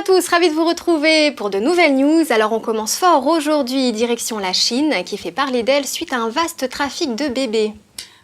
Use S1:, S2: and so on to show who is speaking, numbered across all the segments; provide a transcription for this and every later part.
S1: à tous, ravi de vous retrouver pour de nouvelles news. Alors on commence fort aujourd'hui, direction la Chine, qui fait parler d'elle suite à un vaste trafic de bébés.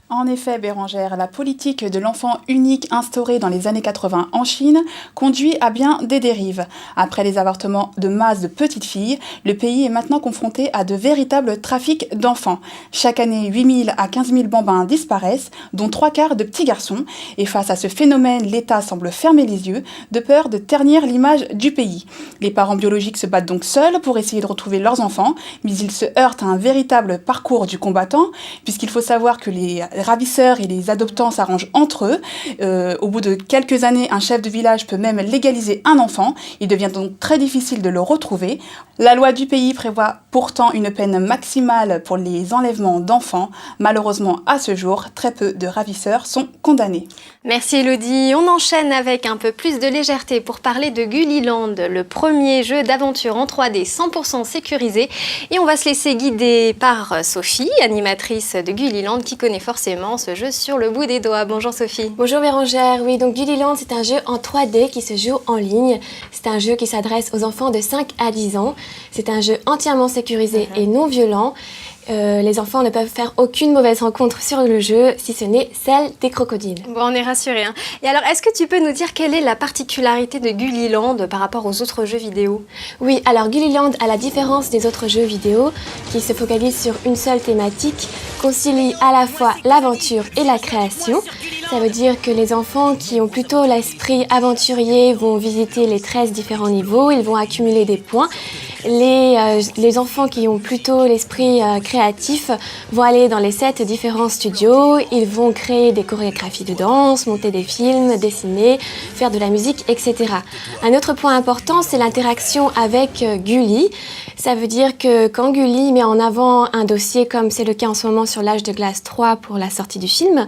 S2: En effet, Bérangère, la politique de l'enfant unique instaurée dans les années 80 en Chine conduit à bien des dérives. Après les avortements de masse de petites filles, le pays est maintenant confronté à de véritables trafics d'enfants. Chaque année, 8 000 à 15 000 bambins disparaissent, dont 3/4 de petits garçons. Et face à ce phénomène, l'État semble fermer les yeux, de peur de ternir l'image du pays. Les parents biologiques se battent donc seuls pour essayer de retrouver leurs enfants, mais ils se heurtent à un véritable parcours du combattant, puisqu'il faut savoir que les ravisseurs et les adoptants s'arrangent entre eux. Au bout de quelques années, un chef de village peut même légaliser un enfant. Il devient donc très difficile de le retrouver. La loi du pays prévoit pourtant une peine maximale pour les enlèvements d'enfants. Malheureusement, à ce jour, très peu de ravisseurs sont condamnés.
S1: Merci Elodie. On enchaîne avec un peu plus de légèreté pour parler de Gulliland, le premier jeu d'aventure en 3D 100% sécurisé. Et on va se laisser guider par Sophie, animatrice de Gulliland, qui connaît forcément ce jeu sur le bout des doigts. Bonjour Sophie.
S3: Bonjour Bérangère. Oui, donc Gulliland, c'est un jeu en 3D qui se joue en ligne. C'est un jeu qui s'adresse aux enfants de 5 à 10 ans. C'est un jeu entièrement sécurisé et non violent. Les enfants ne peuvent faire aucune mauvaise rencontre sur le jeu, si ce n'est celle des crocodiles.
S1: Bon, on est rassurés. Hein. Et alors, est-ce que tu peux nous dire quelle est la particularité de Gulliland par rapport aux autres jeux vidéo?
S3: Oui, alors Gulliland, à la différence des autres jeux vidéo, qui se focalisent sur une seule thématique, concilie à la fois l'aventure et la création. Ça veut dire que les enfants qui ont plutôt l'esprit aventurier vont visiter les 13 différents niveaux, ils vont accumuler des points. Les enfants qui ont plutôt l'esprit créatif vont aller dans les 7 différents studios, ils vont créer des chorégraphies de danse, monter des films, dessiner, faire de la musique, etc. Un autre point important, c'est l'interaction avec Gulli. Ça veut dire que quand Gulli met en avant un dossier, comme c'est le cas en ce moment sur l'Âge de glace 3 pour la sortie du film,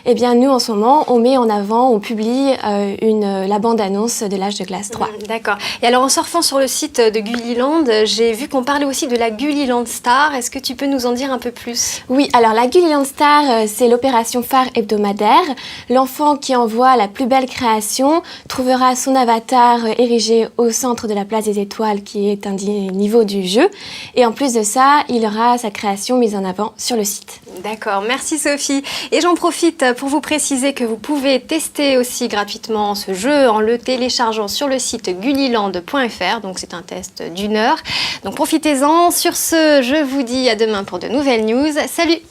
S3: eh bien nous en ce moment, on publie la bande-annonce de l'Âge de glace 3.
S1: D'accord. Et alors en surfant sur le site de Gulliland, j'ai vu qu'on parlait aussi de la Gulliland Star. Est-ce que tu peux nous en dire un peu plus?
S3: Oui, alors la Gulliland Star, c'est l'opération phare hebdomadaire. L'enfant qui envoie la plus belle création trouvera son avatar érigé au centre de la place des étoiles, qui est un niveau du jeu. Et en plus de ça, il aura sa création mise en avant sur le site.
S1: D'accord, merci Sophie. Et j'en profite pour vous préciser que vous pouvez tester aussi gratuitement ce jeu en le téléchargeant sur le site gulliland.fr. Donc c'est un test d'1 heure. Donc profitez-en. Sur ce, je vous dis à demain pour de nouvelles news. Salut!